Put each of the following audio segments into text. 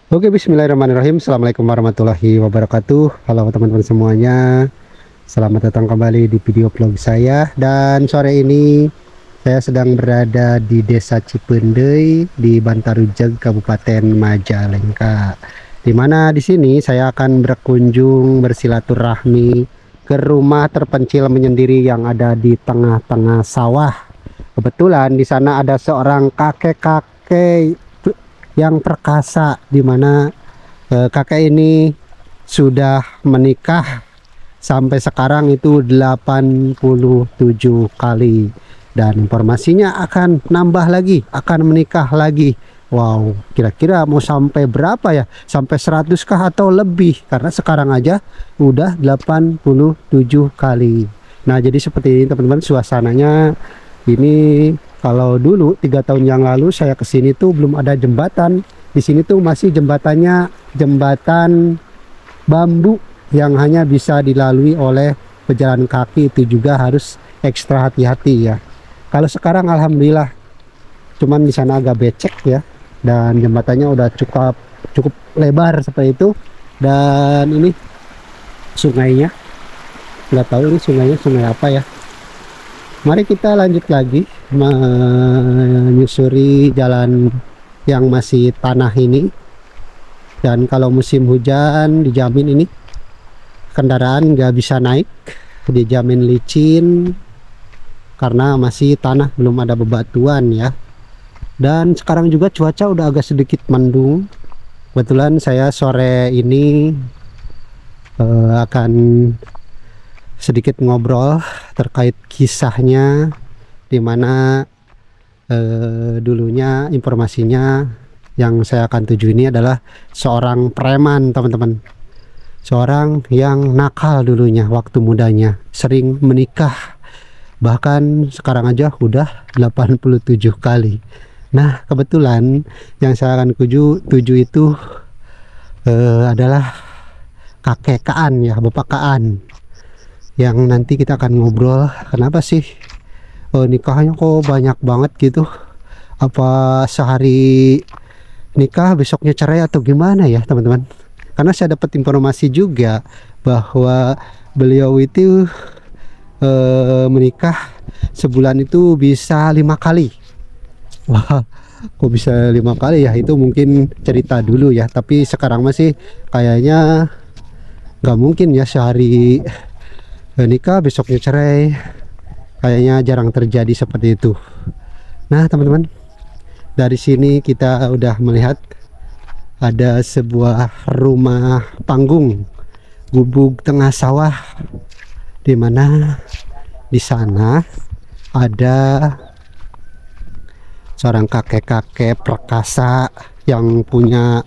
Oke, bismillahirrahmanirrahim. Assalamualaikum warahmatullahi wabarakatuh. Halo teman-teman semuanya. Selamat datang kembali di video vlog saya. Dan sore ini saya sedang berada di Desa Cipendei di Bantarujeg, Kabupaten Majalengka. Dimana di sini saya akan berkunjung bersilaturahmi ke rumah terpencil menyendiri yang ada di tengah-tengah sawah. Kebetulan di sana ada seorang kakek-kakek yang perkasa, dimana kakek ini sudah menikah sampai sekarang itu 87 kali, dan informasinya akan nambah lagi, akan menikah lagi. Wow, kira-kira mau sampai berapa ya? Sampai 100 kah atau lebih? Karena sekarang aja udah 87 kali. Nah, jadi seperti ini teman-teman suasananya. Ini kalau dulu 3 tahun yang lalu saya kesini tuh belum ada jembatan. Di sini tuh masih jembatannya jembatan bambu yang hanya bisa dilalui oleh pejalan kaki, itu juga harus ekstra hati-hati ya. Kalau sekarang alhamdulillah, cuman di sana agak becek ya, dan jembatannya udah cukup cukup lebar seperti itu. Dan ini sungainya, nggak tahu ini sungainya sungai apa ya. Mari kita lanjut lagi menyusuri jalan yang masih tanah ini. Dan kalau musim hujan dijamin ini kendaraan nggak bisa naik, dijamin licin karena masih tanah, belum ada bebatuan ya. Dan sekarang juga cuaca udah agak sedikit mendung. Kebetulan saya sore ini akan sedikit ngobrol terkait kisahnya, dimana dulunya informasinya yang saya akan tuju ini adalah seorang preman teman-teman, seorang yang nakal dulunya waktu mudanya, sering menikah, bahkan sekarang aja udah 87 kali. Nah, kebetulan yang saya akan tuju itu adalah kakek Kaan ya, Bapak Kaan, yang nanti kita akan ngobrol kenapa sih nikahnya kok banyak banget gitu. Apa sehari nikah besoknya cerai atau gimana ya teman-teman? Karena saya dapat informasi juga bahwa beliau itu menikah sebulan itu bisa 5 kali. Wah, kok bisa 5 kali ya? Itu mungkin cerita dulu ya, tapi sekarang masih kayaknya nggak mungkin ya sehari nikah besoknya cerai. Kayaknya jarang terjadi seperti itu. Nah teman-teman, dari sini kita udah melihat ada sebuah rumah panggung gubuk tengah sawah, dimana di sana ada seorang kakek-kakek perkasa yang punya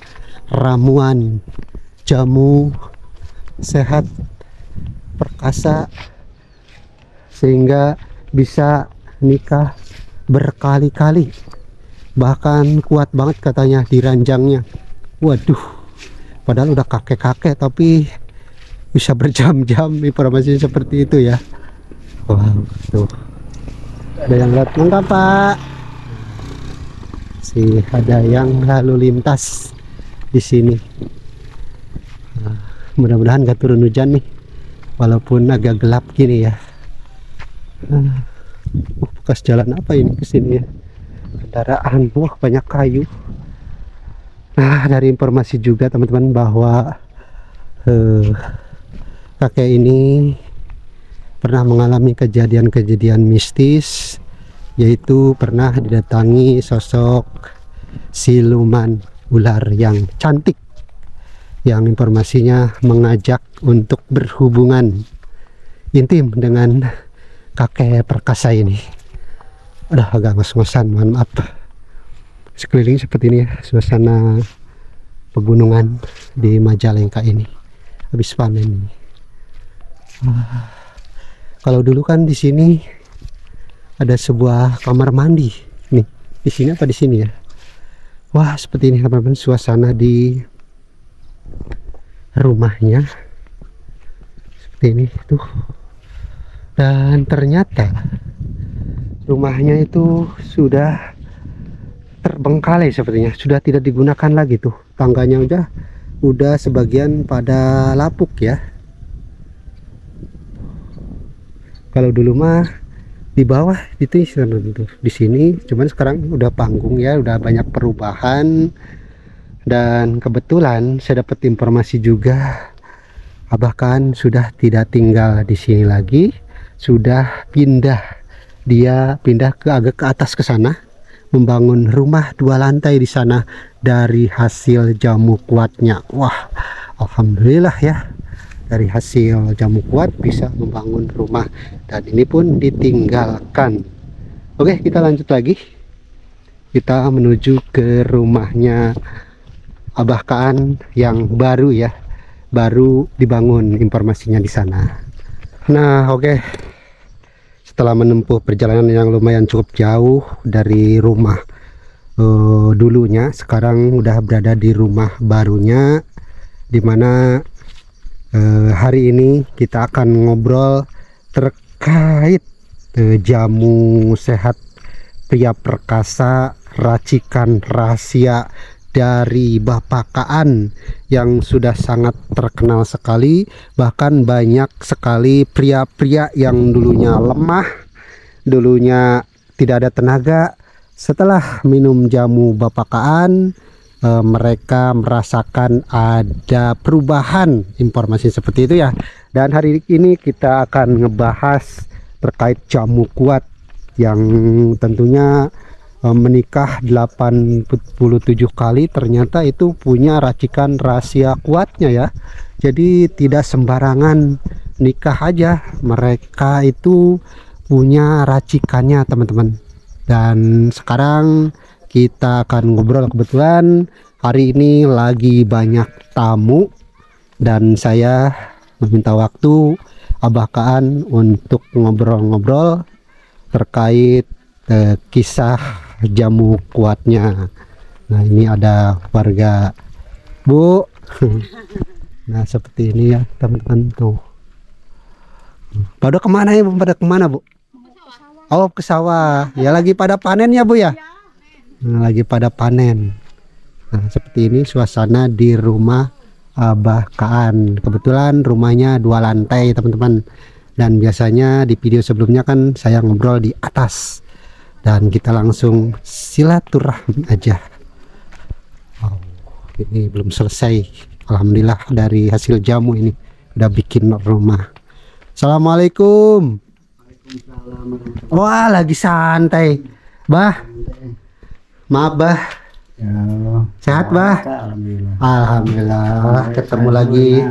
ramuan jamu sehat perkasa, sehingga bisa nikah berkali-kali, bahkan kuat banget katanya di ranjangnya. Waduh, padahal udah kakek-kakek tapi bisa berjam-jam, informasinya seperti itu ya. Wow, tuh ada yang lihat, enggak pak, sih ada yang lalu lintas di sini. Mudah-mudahan gak turun hujan nih, walaupun agak gelap gini ya. Bekas jalan apa ini ke sini ya? Kendaraan, wah banyak kayu. Nah, dari informasi juga teman-teman bahwa kakek ini pernah mengalami kejadian-kejadian mistis, yaitu pernah didatangi sosok siluman ular yang cantik, yang informasinya mengajak untuk berhubungan intim dengan kakek perkasa ini. Udah agak ngos-ngosan, mohon maaf. Sekeliling seperti ini ya, suasana pegunungan di Majalengka ini habis panen. Kalau dulu kan di sini ada sebuah kamar mandi nih, di sini apa di sini ya. Wah, seperti ini teman-teman suasana di rumahnya, seperti ini tuh. Dan ternyata rumahnya itu sudah terbengkalai sepertinya, sudah tidak digunakan lagi tuh. Tangganya udah sebagian pada lapuk ya. Kalau dulu mah di bawah itu di sini, cuman sekarang udah panggung ya, udah banyak perubahan. Dan kebetulan saya dapat informasi juga, Abah Kaan sudah tidak tinggal di sini lagi, sudah pindah. Dia pindah ke agak ke atas ke sana, membangun rumah 2 lantai di sana dari hasil jamu kuatnya. Wah, alhamdulillah ya, dari hasil jamu kuat bisa membangun rumah, dan ini pun ditinggalkan. Oke, kita lanjut lagi. Kita menuju ke rumahnya Abah Kaan yang baru ya, baru dibangun informasinya di sana. Nah, oke. Setelah menempuh perjalanan yang lumayan cukup jauh dari rumah dulunya, sekarang udah berada di rumah barunya, dimana hari ini kita akan ngobrol terkait jamu sehat pria perkasa, racikan rahasia dari Bapak Kaan yang sudah sangat terkenal sekali. Bahkan banyak sekali pria-pria yang dulunya lemah, dulunya tidak ada tenaga, setelah minum jamu Bapak Kaan mereka merasakan ada perubahan, informasi seperti itu ya. Dan hari ini kita akan ngebahas terkait jamu kuat yang tentunya menikah 87 kali, ternyata itu punya racikan rahasia kuatnya ya. Jadi tidak sembarangan nikah aja, mereka itu punya racikannya teman-teman. Dan sekarang kita akan ngobrol, kebetulan hari ini lagi banyak tamu dan saya meminta waktu Abah Kaan untuk ngobrol-ngobrol terkait kisah jamu kuatnya. Nah, ini ada warga, Bu. Nah, seperti ini ya teman-teman tuh. Pada kemana ya, Bu? Pada kemana, Bu? Oh, ke sawah. Ya lagi pada panen ya, Bu ya? Nah, lagi pada panen. Nah, seperti ini suasana di rumah Abah Kaan. Kebetulan rumahnya 2 lantai teman-teman. Dan biasanya di video sebelumnya kan saya ngobrol di atas. Dan kita langsung silaturahmi aja. Oh, ini belum selesai. Alhamdulillah dari hasil jamu ini udah bikin rumah. Assalamualaikum. Wah, lagi santai, Bah. Maaf, Bah. Ya, Sehat, Bah? Alhamdulillah. Alhamdulillah. Ketemu lagi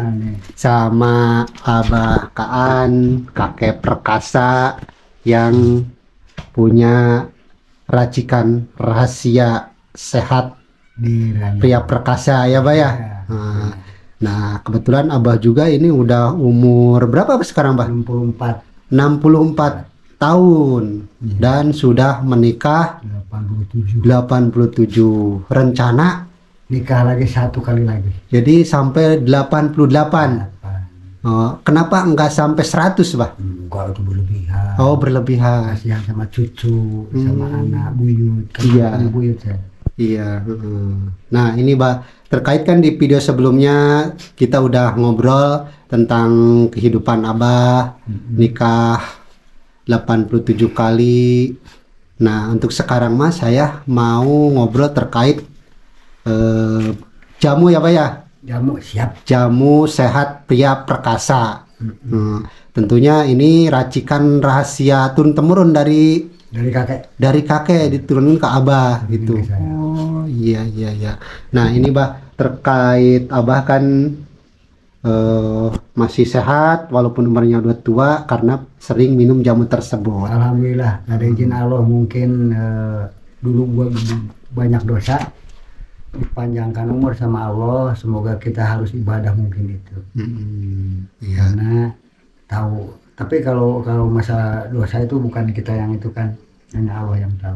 sama Abah Kaan, kakek perkasa yang punya racikan rahasia sehat Di pria perkasa ya, Bah ya. Nah, kebetulan Abah juga ini udah umur berapa sekarang, Bah? 64 tahun dan sudah menikah 87. Rencana nikah lagi 1 kali lagi. jadi sampai 88. Kenapa enggak sampai 100, Bah? Enggak, itu berlebihan. Oh, berlebihan. Kasihan sama cucu, sama anak buyut. Iya. Anak buyut saya. Iya. Nah, ini, Bah, terkait kan di video sebelumnya kita udah ngobrol tentang kehidupan Abah, nikah 87 kali. Nah, untuk sekarang Mas, saya mau ngobrol terkait jamu ya, Pak ya? Jamu siap. Jamu sehat pria perkasa. Tentunya ini racikan rahasia turun-temurun dari kakek diturunin ke Abah gitu. Oh, iya. Nah, ini, Bah, terkait Abah kan masih sehat walaupun umurnya udah tua karena sering minum jamu tersebut. Alhamdulillah, ada izin Allah. Mungkin dulu gua banyak dosa, dipanjangkan umur sama Allah. Semoga kita harus ibadah mungkin itu. Iya. Karena tahu. Tapi kalau masa dosa itu bukan kita yang itu kan, hanya Allah yang tahu.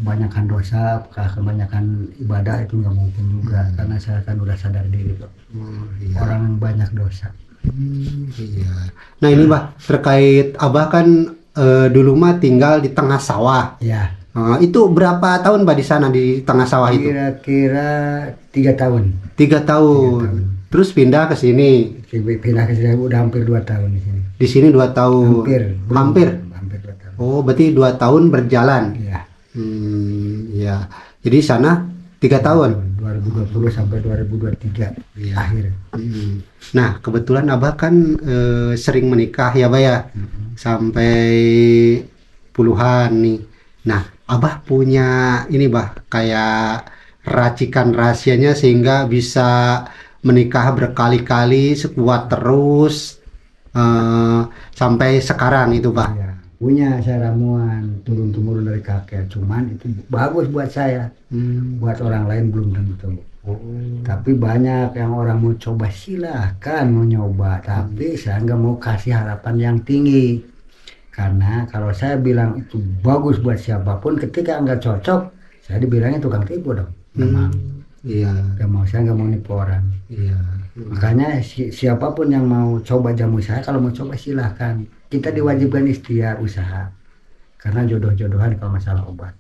Kebanyakan dosa, kebanyakan ibadah itu nggak mungkin juga, karena saya kan udah sadar diri kok. Iya. Orang banyak dosa. Iya. Nah, ini, Bah, terkait Abah kan dulu mah tinggal di tengah sawah. Ya. Itu berapa tahun Bah di sana di tengah sawah itu? Kira-kira 3 tahun. 3 tahun. Terus pindah ke sini. Pindah ke sini udah hampir 2 tahun di sini. Di sini 2 tahun. Hampir. Hampir 2 tahun. Oh, berarti 2 tahun berjalan. Iya. Ya. Jadi sana 3 tahun. 2020 sampai 2023 akhir. Nah, kebetulan Abah kan sering menikah ya, Bah ya. Sampai puluhan nih. Nah, Abah punya ini Bah, kayak racikan rahasianya sehingga bisa menikah berkali-kali, sekuat terus sampai sekarang itu Bah. Ya, punya saya ramuan turun-temurun dari kakek, cuman itu bagus buat saya. Buat orang lain belum tentu. Tapi banyak yang orang mau coba, silahkan mau nyoba, tapi saya nggak mau kasih harapan yang tinggi. Karena kalau saya bilang itu bagus buat siapapun, ketika nggak cocok, saya dibilangnya tukang tipu dong. Iya. Gak mau, saya nggak mau nipu orang. Iya. Makanya siapapun yang mau coba jamu saya, kalau mau coba silahkan. Kita diwajibkan ikhtiar usaha. Karena jodoh-jodohan kalau masalah obat.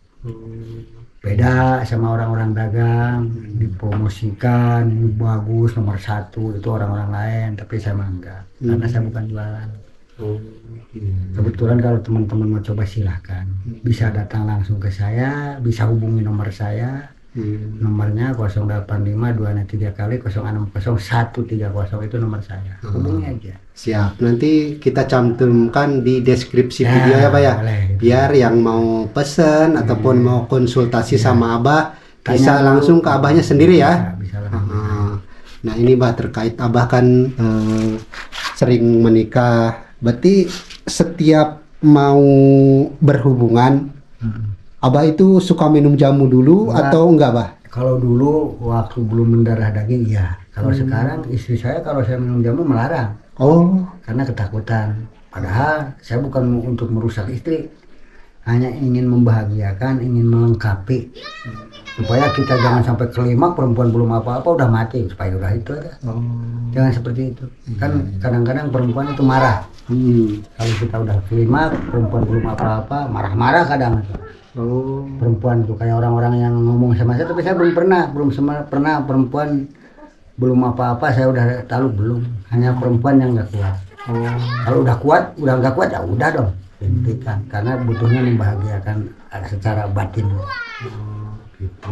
Beda sama orang-orang dagang, dipromosikan, ini bagus, nomor 1, itu orang-orang lain. Tapi saya mah enggak, karena saya bukan jualan. Kebetulan kalau teman-teman mau coba silahkan, bisa datang langsung ke saya, bisa hubungi nomor saya. Nomornya 08523 kali 060130, itu nomor saya. Hubungi aja. Siap, nanti kita cantumkan di deskripsi video ya Pak ya, biar yang mau pesen ataupun mau konsultasi sama Abah bisa langsung ke Abahnya sendiri ya. Bisa Nah ini Bah, terkait Abah kan sering menikah, berarti setiap mau berhubungan Abah itu suka minum jamu dulu atau enggak Bah? Kalau dulu waktu belum mendarah daging ya. Kalau sekarang istri saya kalau saya minum jamu melarang. Oh, Karena ketakutan. Padahal saya bukan untuk merusak istri, hanya ingin membahagiakan, ingin melengkapi, supaya kita jangan sampai kelima perempuan belum apa-apa udah mati, supaya udah itu aja. Jangan seperti itu. Kan kadang-kadang perempuan itu marah. Kalau kita udah kelima perempuan belum apa-apa, marah-marah kadang. Perempuan tuh kayak orang-orang yang ngomong sama saya, tapi saya belum pernah perempuan belum apa-apa saya udah tahu belum. Hanya perempuan yang nggak kuat. Kalau udah kuat, udah nggak kuat ya udah dong, hentikan. Karena butuhnya membahagiakan secara batin. Gitu.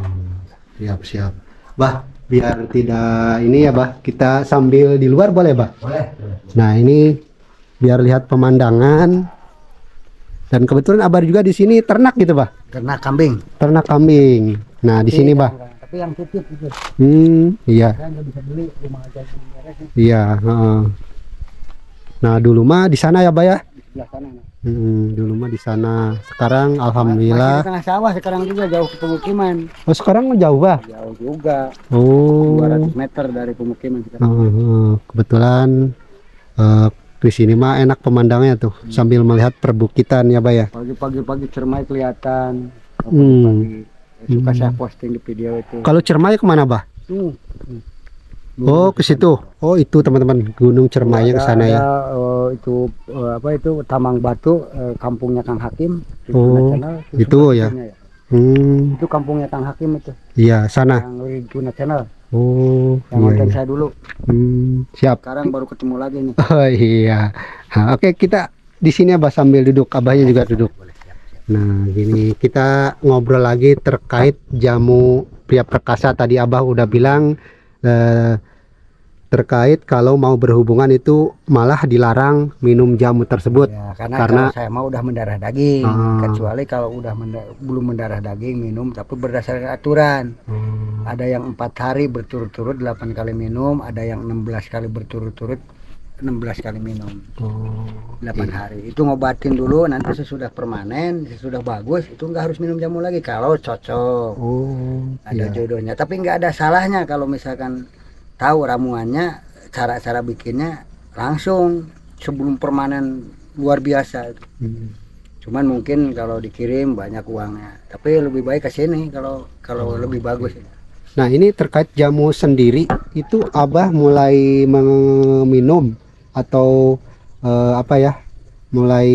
Siap. Bah, biar tidak ini ya Bah, kita sambil di luar boleh Bah? Boleh. Nah ini biar lihat pemandangan. Dan kebetulan Abah juga di sini ternak gitu Bah? Ternak kambing. Ternak kambing. Nah di sini Bah. Tapi yang titip itu. Iya. Saya nggak bisa beli, rumah aja beres. Iya. Nah dulu mah di sana ya Bah ya? Di sebelah sana. Dulu mah di sana. Sekarang alhamdulillah. Masih di tengah sawah sekarang juga, jauh ke pemukiman. Oh sekarang jauh Bah? Jauh juga. Oh. 200 meter dari pemukiman kita. Kebetulan di sini mah enak pemandangannya tuh, sambil melihat perbukitan ya Bah ya. Pagi-pagi Cermai kelihatan. Pagi. Suka saya posting di video itu. Kalau Cermai kemana Bah? Oh ke situ. Oh itu teman-teman Gunung Cermai ke sana ya. Itu apa itu Tamang Batu, kampungnya Kang Hakim. Oh itu ya. Itu kampungnya Kang Hakim itu. Iya sana. Yang Tuna Channel. Oh yang nonton saya dulu. Siap. Sekarang baru ketemu lagi nih. Oh iya. Nah, oke kita di sini Abah sambil duduk, Abahnya juga duduk. Nah gini kita ngobrol lagi terkait jamu pria perkasa. Tadi Abah udah bilang terkait kalau mau berhubungan itu malah dilarang minum jamu tersebut ya, karena saya mau udah mendarah daging, kecuali kalau udah belum mendarah daging minum, tapi berdasarkan aturan. Ada yang 4 hari berturut-turut 8 kali minum, ada yang 16 kali berturut-turut 16 kali minum. 8 hari itu ngobatin dulu, nanti sesudah permanen, sesudah bagus itu nggak harus minum jamu lagi kalau cocok. Ada jodohnya, tapi nggak ada salahnya kalau misalkan tahu ramuannya, cara-cara bikinnya langsung sebelum permanen luar biasa. Cuman mungkin kalau dikirim banyak uangnya, tapi lebih baik ke sini kalau lebih bagus. Nah ini terkait jamu sendiri itu Abah mulai meminum atau mulai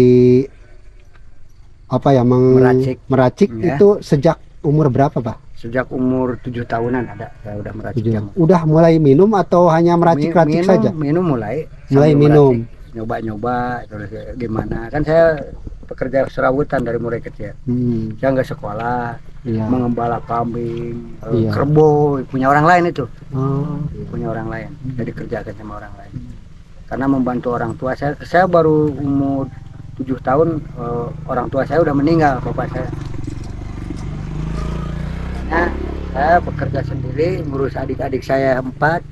apa ya Meracik. meracik Ya. itu sejak umur berapa, Pak? Sejak umur 7 tahunan ada saya udah meracik jamu. Udah mulai minum atau hanya meracik-racik saja? Minum mulai Mulai sambil minum. meracik, nyoba-nyoba terus gimana. Kan saya pekerja serabutan dari mulai kecil. Saya nggak sekolah, Iya. mengembala kambing, Iya. kerbau, punya orang lain itu. Oh. Punya orang lain. Jadi kerjakan sama orang lain. Karena membantu orang tua saya baru umur 7 tahun orang tua saya udah meninggal, bapak saya. Nah, saya bekerja sendiri, ngurus adik-adik saya 4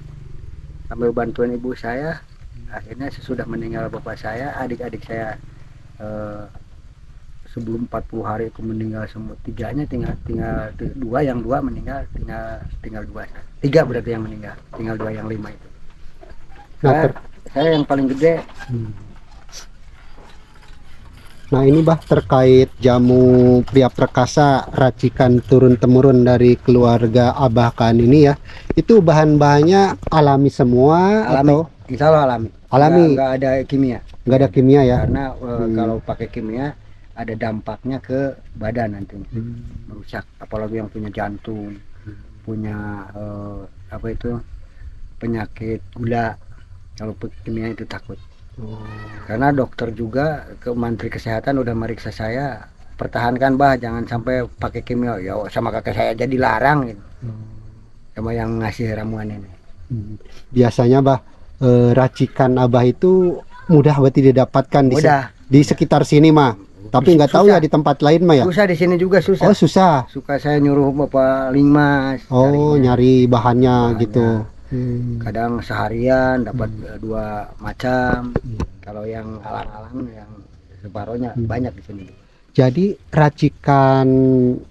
sambil bantuan ibu saya. Akhirnya sesudah meninggal bapak saya, adik-adik saya sebelum 40 hari itu meninggal semua. 3-nya tinggal 2, yang 2 meninggal, tinggal 2. 3 berarti yang meninggal, tinggal 2 yang 5 itu. Saya yang paling gede. Nah ini Bah, terkait jamu Pria Perkasa racikan turun-temurun dari keluarga Abah Kaan ini ya, itu bahan-bahannya alami semua? Alami, atau insya Allah alami. Alami. Nggak ada kimia. Nggak ada kimia ya? Karena kalau pakai kimia ada dampaknya ke badan nantinya, merusak. Apalagi yang punya jantung, punya apa itu penyakit gula, kalau kimia itu takut. Karena dokter juga ke Menteri Kesehatan udah meriksa saya, pertahankan Bah, jangan sampai pakai kimia. Ya sama kakek saya jadi larang gitu. Sama yang ngasih ramuan ini. Biasanya Bah, racikan Abah itu mudah berarti didapatkan di sekitar sini mah. Tapi nggak tahu ya di tempat lain mah ya. Susah di sini juga susah. Oh susah. Suka saya nyuruh Bapak Lingmas. Oh nyari bahannya gitu. Kadang seharian dapat 2 macam. Kalau yang alang-alang yang separohnya banyak di sini. Jadi racikan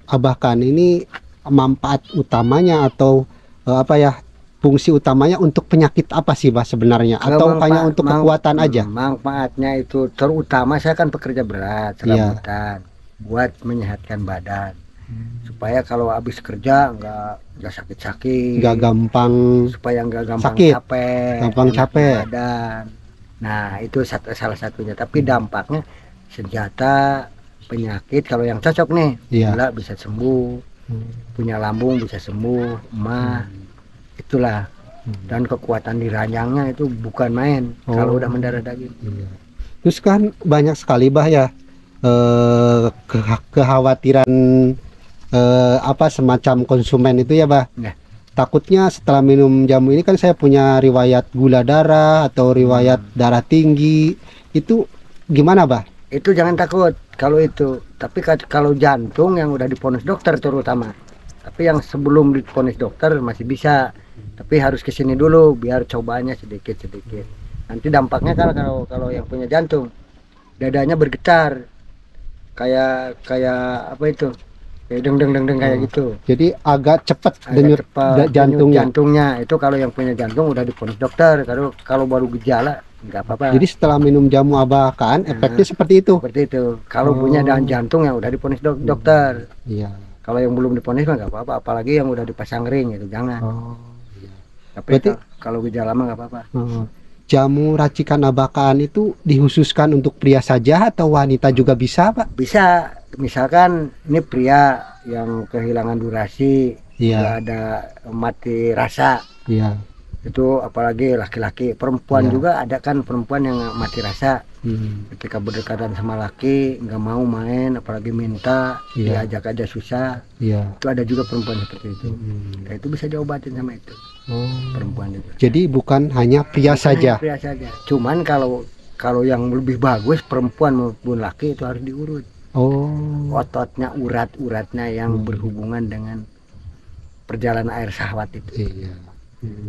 Abah Kaan ini manfaat utamanya atau apa ya, fungsi utamanya untuk penyakit apa sih Bah sebenarnya, atau hanya untuk kekuatan aja? Manfaatnya itu terutama saya kan pekerja berat, serabutan, buat menyehatkan badan. Supaya kalau habis kerja nggak sakit-sakit, nggak gampang, supaya nggak gampang sakit, capek badan. Nah itu salah satunya. Tapi dampaknya senjata penyakit kalau yang cocok nih, gula bisa sembuh, punya lambung bisa sembuh, emah, itulah. Dan kekuatan di ranjangnya itu bukan main kalau udah mendarah daging. Terus kan banyak sekali Bah ya kekhawatiran apa semacam konsumen itu ya Bah. Takutnya setelah minum jamu ini, kan saya punya riwayat gula darah atau riwayat darah tinggi, itu gimana Bah? Itu jangan takut kalau itu. Tapi kalau jantung yang udah diponis dokter terutama. Tapi yang sebelum diponis dokter masih bisa. Tapi harus kesini dulu biar cobanya sedikit-sedikit. Nanti dampaknya kalau yang punya jantung, dadanya bergetar. Kayak apa itu? Kayak deng kayak gitu. Jadi agak cepat denyut jantungnya. Itu kalau yang punya jantung udah diponis dokter. Kalau baru gejala nggak apa-apa. Jadi setelah minum jamu Abah Kaan efeknya seperti itu. Seperti itu. Kalau punya jantung yang udah diponis dokter. Iya. Kalau yang belum diponis mah nggak apa-apa. Apalagi yang udah dipasang ring itu jangan. Tapi berarti, kalau gejala mah nggak apa-apa. Jamu racikan Abah Kaan itu dikhususkan untuk pria saja atau wanita juga bisa Pak? Bisa. Misalkan ini pria yang kehilangan durasi, nggak ada mati rasa. Itu apalagi laki-laki. Perempuan juga ada kan, perempuan yang mati rasa. Ketika berdekatan sama laki nggak mau main, apalagi minta, diajak aja susah. Itu ada juga perempuan seperti itu. Nah, itu bisa diobatin sama itu. Perempuan juga. Jadi bukan hanya pria saja. Pria saja. Cuman kalau yang lebih bagus perempuan maupun laki itu harus diurut. Ototnya, urat-uratnya yang berhubungan dengan perjalanan air syahwat itu.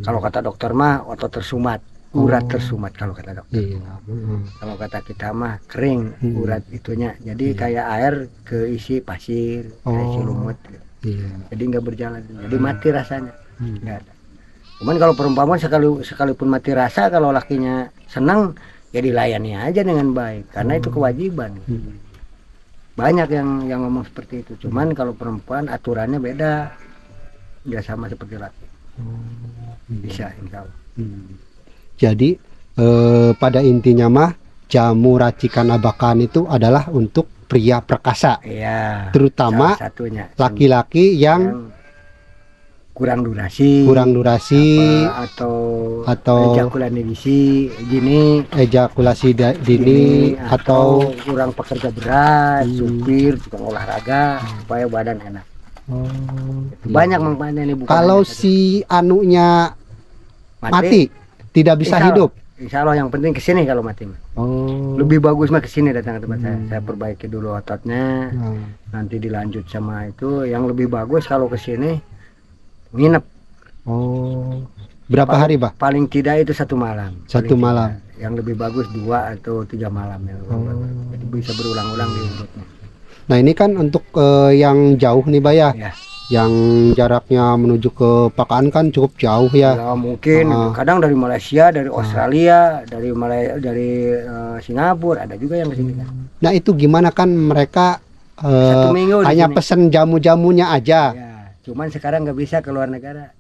Kalau kata dokter mah otot tersumat, urat tersumat kalau kata dokter. Kalau kata kita mah kering urat itunya. Jadi kayak air keisi pasir, keisi lumut. Jadi nggak berjalan. Jadi mati rasanya. Nggak ada. Cuman kalau perempuan sekalipun mati rasa, kalau lakinya senang ya dilayani aja dengan baik. Karena itu kewajiban. Banyak yang ngomong seperti itu. Cuman kalau perempuan aturannya beda, nggak sama seperti laki. Bisa insya Allah. Jadi pada intinya mah jamu racikan Abah Kaan itu adalah untuk pria perkasa, Iya. terutama Salah satunya. laki-laki yang kurang durasi. Atau ejakulasi dini atau kurang pekerja berat, supir, tukang olahraga, supaya badan enak. Banyak manfaatnya ini. Kalau si anunya mati tidak bisa hidup. Insya Allah yang penting kesini kalau mati. Lebih bagus mah kesini datang ke tempat saya. Saya perbaiki dulu ototnya, nanti dilanjut sama itu. Yang lebih bagus kalau kesini nginep. Berapa hari, Bah? Paling tidak itu 1 malam. Satu malam. Yang lebih bagus 2 atau 3 malam ya. Jadi bisa berulang-ulang di urutnya. Nah ini kan untuk yang jauh nih, Bah ya. Yang jaraknya menuju ke Pakaan kan cukup jauh ya. Ya mungkin kadang dari Malaysia, dari Australia, dari Singapura ada juga yang kesini kan. Nah itu gimana kan mereka 1 minggu hanya pesen jamu-jamunya aja. Ya, cuman sekarang nggak bisa ke luar negara.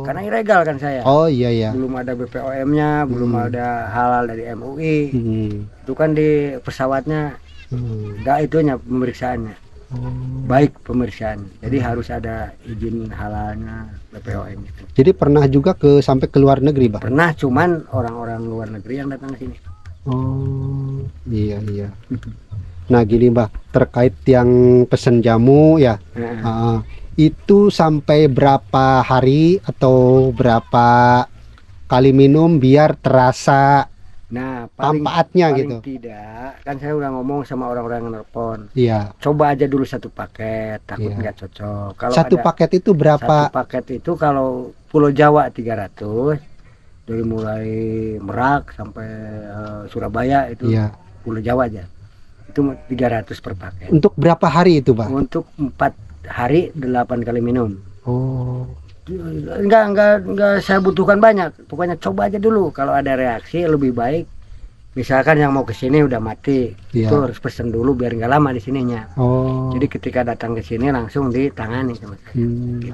Karena Karena ilegal kan saya. iya. Belum ada BPOM-nya, belum ada halal dari MUI. Itu kan di pesawatnya nggak itunya pemeriksaannya. Baik pemeriksaan. Jadi harus ada izin halalnya BPOM itu. Jadi pernah juga sampai ke luar negeri, Bah? Pernah, cuman orang-orang luar negeri yang datang ke sini. Iya. Nah gini, Bah, terkait yang pesen jamu ya. Itu sampai berapa hari atau berapa kali minum biar terasa manfaatnya paling gitu? Tidak, kan saya udah ngomong sama orang-orang yang nelpon. Iya. Coba aja dulu 1 paket, takut nggak cocok. Kalau satu paket itu berapa? 1 paket itu kalau Pulau Jawa 300, dari mulai Merak sampai Surabaya itu Pulau Jawa aja. Itu 300 per paket. Untuk berapa hari itu, Pak? Untuk 4 hari 8 kali minum. Enggak saya butuhkan banyak. Pokoknya coba aja dulu. Kalau ada reaksi lebih baik. Misalkan yang mau ke sini udah mati, itu harus pesen dulu biar nggak lama di sininya. Jadi ketika datang ke sini langsung ditangani sama saya.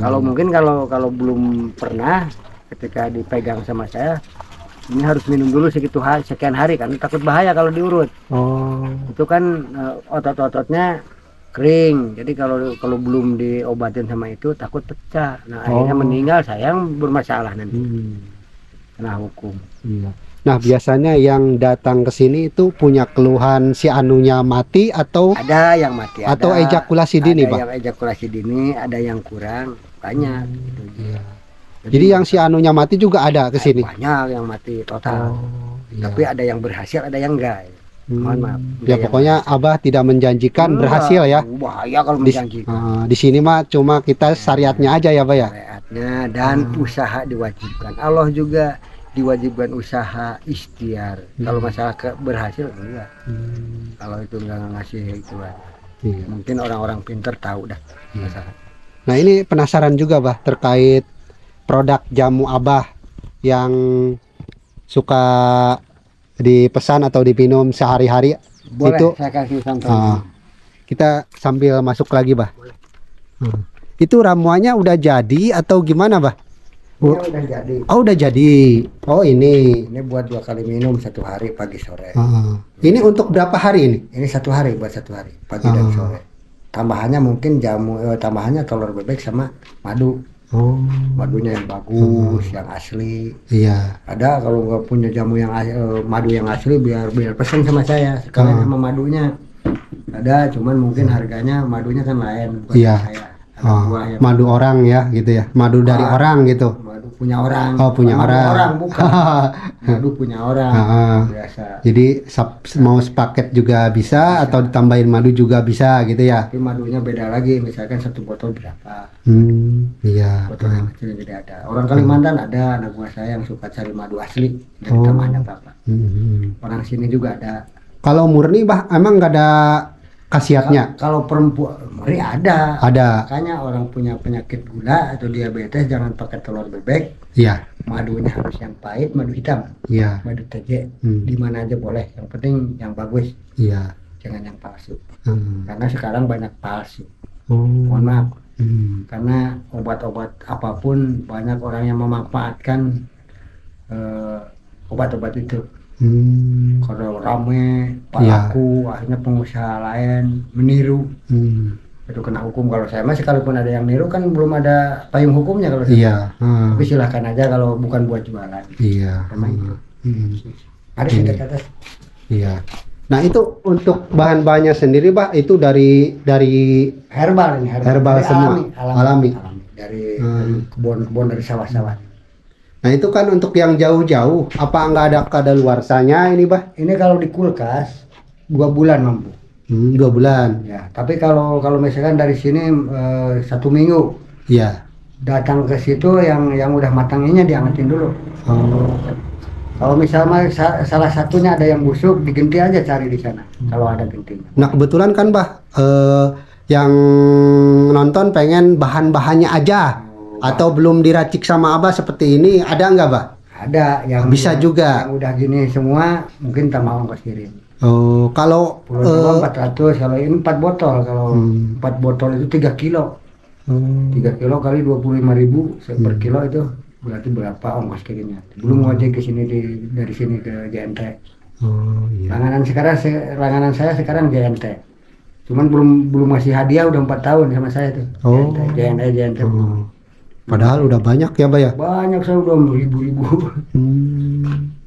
Kalau mungkin kalau belum pernah, ketika dipegang sama saya, ini harus minum dulu sekian hari kan, takut bahaya kalau diurut. Itu kan otot-ototnya kering, jadi kalau belum diobatin sama itu takut pecah. Nah akhirnya meninggal, sayang bermasalah nanti. Kena hukum. Nah biasanya yang datang ke sini itu punya keluhan si anunya mati atau ada yang mati, atau ejakulasi dini, Pak? Ada yang ejakulasi dini, ada yang kurang, banyak. Jadi yang si anunya mati juga ada ke sini? Banyak yang mati total. Tapi ada yang berhasil, ada yang enggak. Mohon maaf. Ya pokoknya Abah tidak menjanjikan berhasil ya. Bahaya kalau menjanjikan. Di sini mah cuma kita syariatnya aja ya, Bah ya. Syariatnya dan usaha diwajibkan. Allah juga diwajibkan usaha ikhtiar. Kalau masalah berhasil enggak. Kalau itu enggak ngasih itu mungkin orang-orang pinter tahu dah masalah. Nah ini penasaran juga, Bah, terkait produk jamu Abah yang suka dipesan atau dipinum sehari-hari. Boleh, itu saya kasih contoh. Kita sambil masuk lagi, Bah. Itu ramuannya udah jadi atau gimana, Bah? Udah jadi. Udah jadi. Ini Buat 2 kali minum 1 hari pagi sore. Ini untuk berapa hari ini? Ini 1 hari, buat 1 hari pagi dan sore. Tambahannya mungkin tambahannya telur bebek sama madu. Madunya yang bagus, yang asli. Iya. Ada kalau nggak punya jamu yang madu yang asli biar pesen sama saya sekalian sama madunya. Ada, cuman mungkin harganya madunya kan lain buat saya. Madu orang ya gitu ya. Madu dari orang gitu. Madu punya orang. Punya orang. Bukan. Madu punya orang. Biasa. Jadi mau sepaket juga bisa atau ditambahin madu juga bisa gitu ya. Tapi madunya beda lagi, misalkan 1 botol berapa. Iya. Botol yang kecil jadi ada. Orang Kalimantan ada anak buah saya yang suka cari madu asli dari temannya Bapak. Orang sini juga ada. Kalau murni, Bah, emang nggak ada khasiatnya? Kalau perempuan murni ada. Makanya orang punya penyakit gula atau diabetes jangan pakai telur bebek. Iya. Madunya harus yang pahit, madu hitam. Iya. Madu TJ. Di mana aja boleh. Yang penting yang bagus. Iya. Jangan yang palsu. Karena sekarang banyak palsu. Oh. Mohon maaf. Karena obat-obat apapun banyak orang yang memanfaatkan obat-obat itu. Kalau rame Iya. pelaku, akhirnya pengusaha lain meniru, itu kena hukum. Kalau saya mah sekalipun ada yang niru kan belum ada payung hukumnya kalau saya. Iya. Tapi silahkan aja kalau bukan buat jualan. Iya. Sama itu. Ada Ini. sih atas. Iya. Nah itu untuk bahan-bahannya sendiri, Pak, itu dari Herbal ini, Herbal Dari semua? Alami. Dari kebun-kebun, dari sawah-sawah. Nah itu kan untuk yang jauh-jauh, apa nggak ada kadaluarsanya ini, Pak? Ini kalau di kulkas 2 bulan mampu. 2 bulan. Ya, tapi kalau misalkan dari sini 1 minggu Iya. datang ke situ yang udah matangnya diangetin dulu. Oh. Kalau misalnya salah satunya ada yang busuk, digenti aja cari di sana. Kalau ada gentinya. Nah kebetulan kan, Pak, yang nonton pengen bahan-bahannya aja, atau belum diracik sama Abah seperti ini, ada nggak, Pak? Ada yang Bisa juga. Yang udah gini semua mungkin tambah ongkos kirim. Oh, kalau Pulau 400, kalau ini 4 botol, kalau 4 botol itu 3 kilo. 3 kilo kali 25.000 per kilo itu berarti berapa ongkos kirimnya. Belum ngojek ke sini dari sini ke JNT. Oh iya. Langganan saya sekarang JNT. Cuman belum ngasih hadiah udah 4 tahun sama saya tuh. Oh. JNT. Oh. Padahal udah banyak ya, Pak ya? Banyak, saya udah ribu-ribu.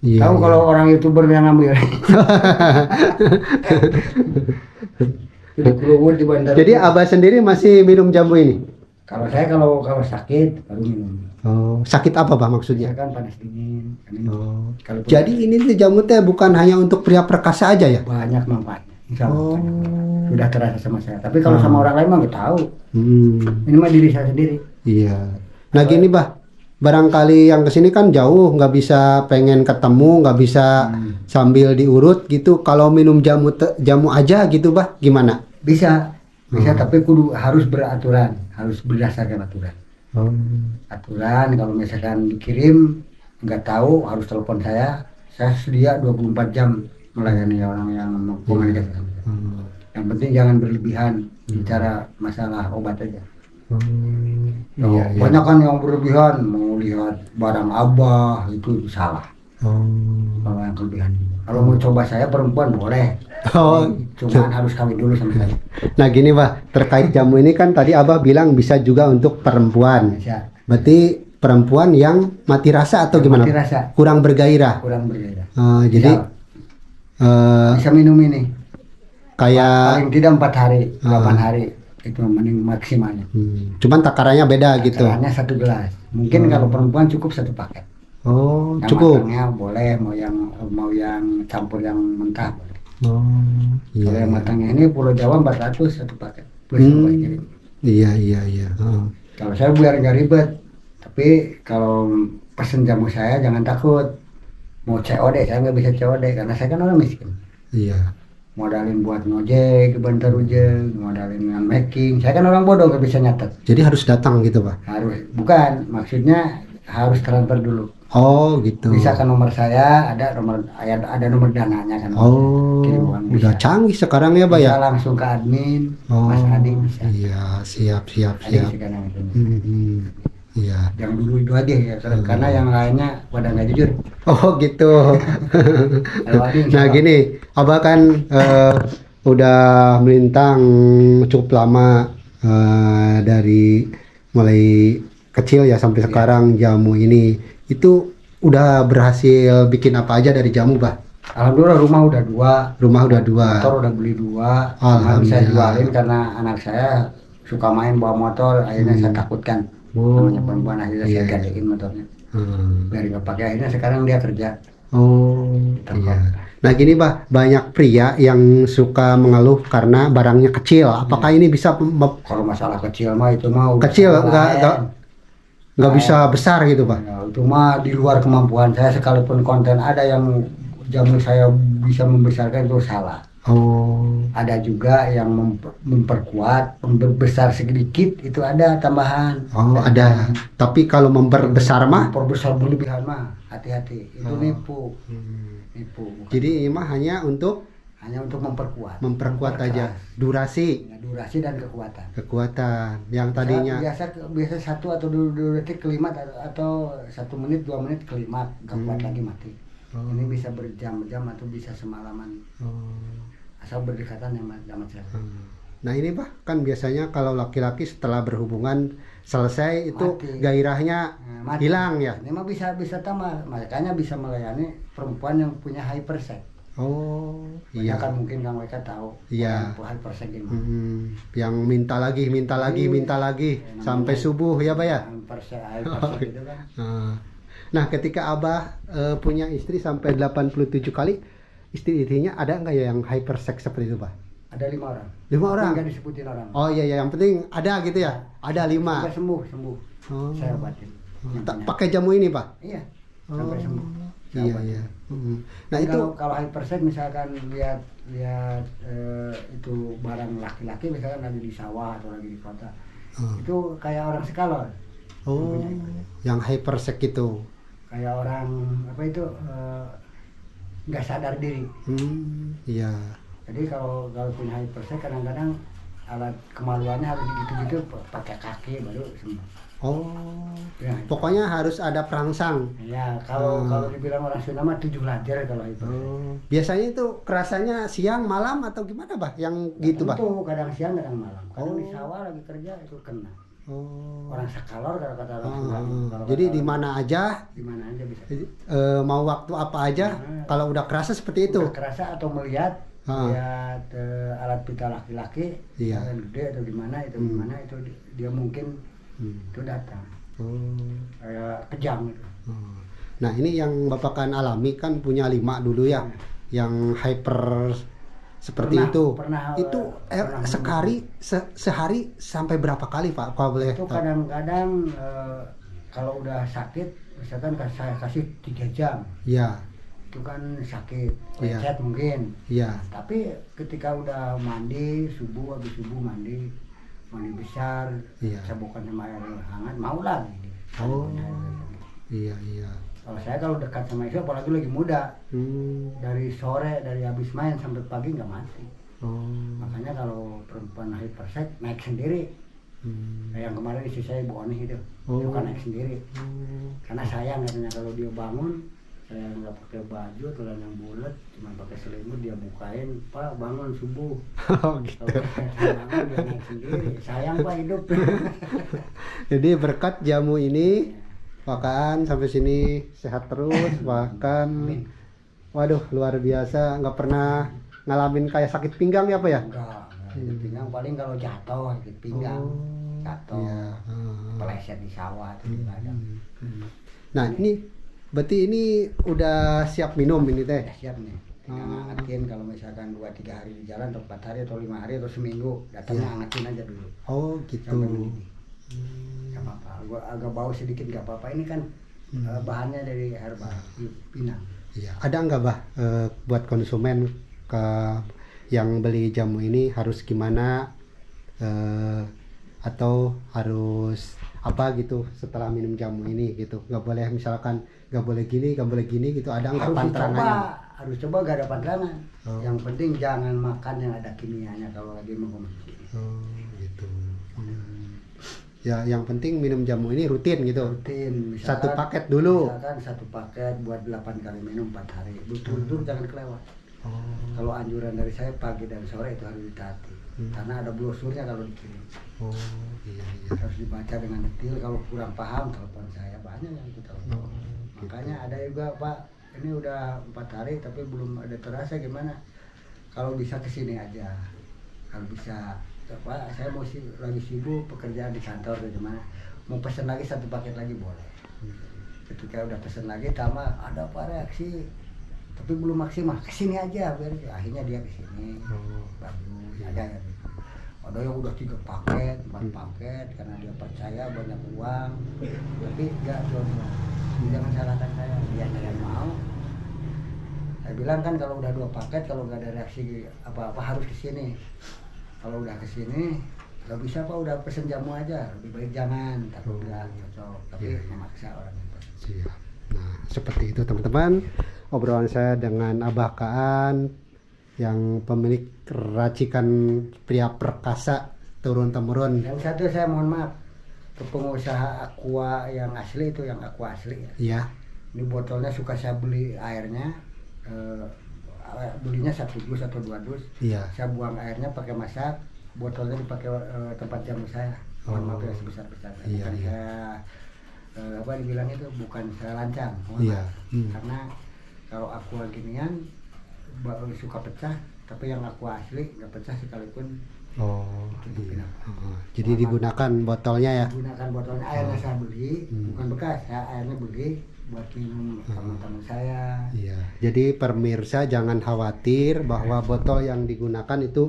Iya. Tahu kalau orang YouTuber yang ngambil. Jadi keluar di bandar. Jadi Abah sendiri masih minum jamu ini? Kalau saya kalau sakit baru minum. Oh, sakit apa, Pak, maksudnya? Saya kan panas dingin. Kan ini. Oh. Kalau Jadi ini tuh jamu teh bukan hanya untuk pria perkasa aja ya? banyak manfaatnya. Insya Allah banyak. Sudah terasa sama saya. Tapi kalau sama orang lain mah nggak tahu. Ini mah diri saya sendiri. Iya. Nah gini, Bah, barangkali yang kesini kan jauh, nggak bisa pengen ketemu, nggak bisa sambil diurut gitu. Kalau minum jamu aja gitu, Bah, gimana? Bisa, tapi kudu harus beraturan, harus berdasarkan aturan. Aturan kalau misalkan dikirim nggak tahu harus telepon saya sedia 24 jam melayani orang yang mau komunikasi. Yang penting jangan berlebihan bicara masalah obat aja. Iya. Banyak kan yang berlebihan mau lihat barang Abah itu salah. Kalau yang kelebihan. Kalau mau coba saya perempuan boleh. Cuman harus kawin dulu sama saya. Nah gini, Bah, terkait jamu ini kan tadi Abah bilang bisa juga untuk perempuan. Bisa. Berarti perempuan yang mati rasa atau gimana? Mati rasa. Kurang bergairah. Jadi bisa minum ini. Kayak Paling tidak 4 hari, 8 hari itu maksimalnya. Cuman takarannya beda gitu. Takarannya 1 gelas. Mungkin kalau perempuan cukup 1 paket. Oh, Yang cukup. matangnya boleh, mau yang campur yang mentah boleh. Iya. Kalau yang matangnya ini Pulau Jawa 400 1 paket. Plus ongkos kirim. Iya. Kalau saya biar nggak ribet. Tapi kalau pesen jamu saya jangan takut. Mau COD, saya nggak bisa COD karena saya kan orang miskin. Iya. Modalin buat ngojek ke Bantar Ujung, modalin dengan making. Saya kan orang bodoh nggak bisa nyatet. Jadi harus datang gitu, Pak? Bukan, maksudnya harus transfer dulu. Oh gitu. Bisa ke nomor saya, ada nomor dananya kan. Oh, Kirim uang udah bisa. canggih sekarang ya, Pak Bisa ya? langsung ke admin, Oh, Mas Adi bisa. iya, siap. Adi sekarang itu. Iya. Yang dulu itu aja ya, karena yang lainnya pada nggak jujur. Oh gitu. Kalau Adi Nah gini, Abah kan udah melintang cukup lama dari mulai kecil ya sampai sekarang jamu ini. Itu udah berhasil bikin apa aja dari jamu, Bah? Alhamdulillah rumah udah 2. Rumah udah 2. Motor udah beli 2. Alhamdulillah. Bisa jualin karena anak saya suka main bawa motor, akhirnya saya takutkan. Namanya perempuan akhirnya saya gadein motornya. Biar nggak pakai, akhirnya sekarang dia kerja. Oh iya. Nah gini, Bah, banyak pria yang suka mengeluh karena barangnya kecil. Apakah ini bisa Kalau masalah kecil mah itu mah udah kecil, lain. nggak bisa besar gitu, Pak? Ya, itu mah di luar kemampuan saya, sekalipun konten ada yang jamu saya bisa membesarkan itu salah. Oh. Ada juga yang memperkuat, memperbesar sedikit itu ada tambahan. Oh ada. Tapi kalau memperbesar mah? Memperbesar berlebihan mah hati-hati. Itu nipu. Nipu. Jadi ini mah hanya untuk memperkuat. Memperkuat aja. Durasi. Ya, durasi dan kekuatan. Kekuatan. Yang tadinya biasa 1 atau 2 detik kelimat atau 1 menit 2 menit kelimat, nggak kuat lagi mati. Ini bisa berjam-jam atau bisa semalaman. Asal berdekatan sama saya. Nah ini Pak, kan biasanya kalau laki-laki setelah berhubungan selesai itu Mati. gairahnya Mati. hilang ya. Ini mah bisa tambah, makanya bisa melayani perempuan yang punya hypersex. Oh Iya iya. kan mungkin Kang Weka tahu. Iya. Orang hypersex gimana. Yang minta lagi Iya, sampai namanya- subuh ya Pak ya. Hypersex gitu kan. Nah ketika Abah punya istri sampai 87 kali, istri-istrinya ada nggak ya yang hypersex seperti itu Pak? Ada 5 orang. 5 orang? Enggak disebutin orang. Oh iya yang penting ada gitu ya. Ada 5. Sampai sembuh. Oh. Saya obatin. Yang punya. Pakai jamu ini Pak? Iya. Sampai sembuh. Saya Iya obatin. iya. Nah Jadi itu kalau hypersex misalkan lihat itu barang laki-laki misalkan lagi di sawah atau lagi di kota, itu kayak orang skalor, yang hypersex itu. kayak orang apa itu nggak sadar diri. Iya. Jadi kalau punya hypersex kadang-kadang alat kemaluannya harus gitu-gitu pakai kaki baru sembuh. Ya, Pokoknya harus ada perangsang. ya kalau dibilang orang Sunda mah 7 lajar kalau hypersex. Biasanya itu kerasanya siang, malam atau gimana, Bah? Yang gitu, Bah? Tentu kadang siang kadang malam. Kadang di sawah lagi kerja itu kena. Orang sekalor kalau kata orang Sunda. Kalau Jadi kata di orang- mana aja, di mana aja bisa. mau waktu apa aja, kalau udah kerasa seperti itu. Udah kerasa atau melihat alat vital laki-laki Iya. yang gede atau gimana itu gimana itu dia mungkin itu datang kayak kejang itu. Nah ini yang Bapak kan alami kan punya 5 dulu ya, yang hyper seperti Pernah, itu. pernah Sehari sampai berapa kali Pak? Kalau boleh itu tahu? kadang-kadang kalau udah sakit misalkan saya kasih 3 jam Ya, itu kan sakit Iya. lecet mungkin, ya. tapi ketika udah mandi habis subuh mandi besar, Iya. cabukan sama air hangat mau lagi. Iya iya. Kalau dekat sama istri apalagi lagi muda, Hmm. dari sore dari habis main sampai pagi nggak mati. Oh. Makanya kalau perempuan hypersex naik sendiri. Kayak yang kemarin istri saya Bu Oni itu kan naik sendiri. Karena sayang katanya kalau dia bangun, saya nggak pakai baju atau yang bulat, cuma pakai selimut dia bukain, Pak bangun subuh. Oh gitu. Kalau saya bangun dia naik sendiri. Sayang Pak hidup. Jadi berkat jamu ini makan sampai sini sehat terus, bahkan waduh luar biasa, nggak pernah ngalamin kayak sakit pinggang ya Pak ya? Enggak, sakit pinggang paling kalau jatuh sakit pinggang, jatuh, Iya. peleset di sawah itu juga ada. Nah ini berarti ini udah siap minum ini teh? Udah siap nih, tinggal ngangetin kalau misalkan 2-3 hari di jalan atau 4 hari atau 5 hari atau seminggu datangnya angetin aja dulu. Oh gitu. Sampai mendidih. Gak apa-apa, gua agak bau sedikit gak apa-apa, ini kan bahannya dari herba pinang. Iya. Ada nggak Bah buat konsumen yang beli jamu ini harus gimana, atau harus apa gitu setelah minum jamu ini gitu? Nggak boleh misalkan nggak boleh gini gitu, ada nggak pantangannya? Harus coba gak ada pantangan. Yang penting jangan makan yang ada kimianya kalau lagi mengkonsumsi. Gitu. Ya yang penting minum jamu ini rutin gitu. Rutin, Satu paket dulu. Misalkan 1 paket buat 8 kali minum 4 hari. Betul-betul jangan kelewat. Kalau anjuran dari saya pagi dan sore itu harus ditaati. Karena ada brosurnya kalau dikirim. Iya. Harus dibaca dengan detail. Kalau kurang paham telepon saya, banyak yang kita telepon. Makanya ada juga Pak, ini udah 4 hari tapi belum ada terasa gimana. Kalau bisa kesini aja. Kalau bisa, Pak saya lagi sibuk pekerjaan di kantor atau gimana, mau pesen lagi 1 paket lagi boleh. Ketika udah pesen lagi tambah ada apa reaksi tapi belum maksimal, kesini aja biar akhirnya dia kesini. Bagus ada ya gitu. Ada yang udah 3 paket 4 paket karena dia percaya banyak uang, tapi enggak jodoh. Jangan salahkan saya, dia yang mau. Saya bilang kan kalau udah 2 paket kalau nggak ada reaksi apa-apa harus kesini. Kalau udah kesini nggak bisa Pak, udah pesen jamu aja, lebih baik jangan, takut nggak cocok, tapi memaksa orang itu. Siap. Nah seperti itu teman-teman obrolan saya dengan Abah Kaan yang pemilik racikan pria perkasa turun-temurun. Yang satu saya mohon maaf ke pengusaha aqua yang asli itu, yang aqua asli ya. Iya. Ini botolnya suka saya beli airnya, belinya 1 dus atau 2 dus. Iya. Saya buang airnya pakai masak, botolnya dipakai tempat jamu saya. Mohon maaf ya sebesar-besarnya. Iya, Bukan iya. saya apa dibilang itu, bukan saya lancang. Mohon Iya. maaf. Karena kalau aqua ginian suka pecah, tapi yang aqua asli nggak pecah sekalipun. Oh, Iya. jadi digunakan botolnya ya. Gunakan botolnya, airnya saya beli, bukan bekas, saya airnya beli buat minum teman-teman saya. Iya. Jadi pemirsa jangan khawatir bahwa botol yang digunakan itu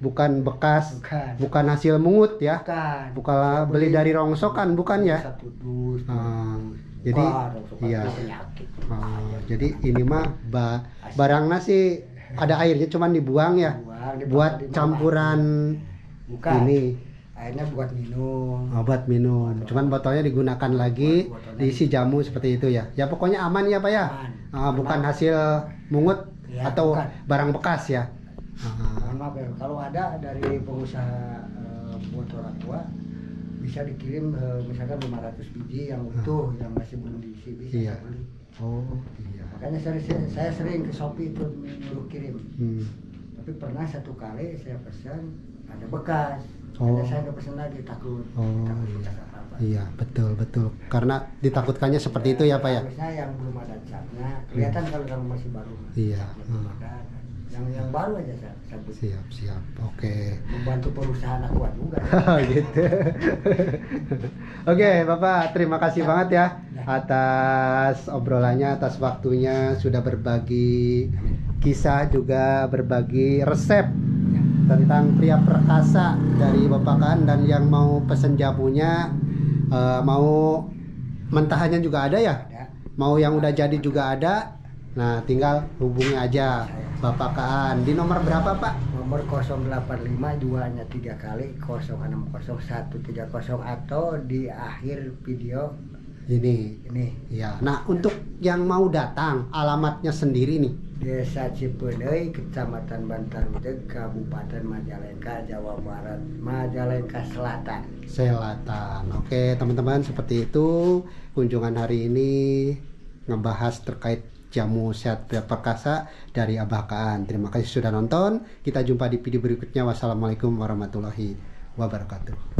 bukan bekas, bukan hasil mungut ya. Bukan beli dari rongsokan, bukan ya? 1 dus. Jadi iya. Jadi ini mah barangnya sih ada airnya, cuman dibuang ya. Buat campuran ini. Airnya buat minum. Obat minum. Cuman botolnya digunakan lagi, diisi jamu seperti itu ya. Ya pokoknya aman ya Pak ya. Bukan hasil mungut Ya, atau bukan. barang bekas ya. Mohon maaf ya, kalau ada dari pengusaha botol aqua bisa dikirim misalkan 500 biji yang utuh, yang masih belum diisi bisa Iya. saya beli. Oh iya. Makanya saya sering ke Shopee itu nyuruh kirim. Tapi pernah 1 kali saya pesan ada bekas. Makanya saya nggak pesan lagi, takut iya. bekas apa-apa. Iya, betul. Karena ditakutkannya seperti itu ya Pak ya. Harusnya yang belum ada catnya kelihatan kalau masih baru. Iya. Belum ada. Yang baru aja saya beli. Siap. Oke. Membantu perusahaan aqua juga. Gitu. Oke, Bapak, terima kasih banget ya atas obrolannya, atas waktunya, sudah berbagi kisah, juga berbagi resep tentang pria perkasa dari Bapak Kaan. Dan yang mau pesen jamunya, mau mentahannya juga ada ya? Mau yang udah jadi juga ada. Nah, tinggal hubungi aja Bapak Kaan di nomor berapa Pak? Nomor 085 2-nya 3 kali 060130 atau di akhir video ini. Ya. Nah, untuk yang mau datang, alamatnya sendiri nih. Desa Cipeudeuy, Kecamatan Bantarudeg, Kabupaten Majalengka, Jawa Barat, Majalengka Selatan. Oke, teman-teman, seperti itu kunjungan hari ini ngebahas terkait jamu sehat pria perkasa dari Abah Kaan. Terima kasih sudah nonton. Kita jumpa di video berikutnya. Wassalamualaikum warahmatullahi wabarakatuh.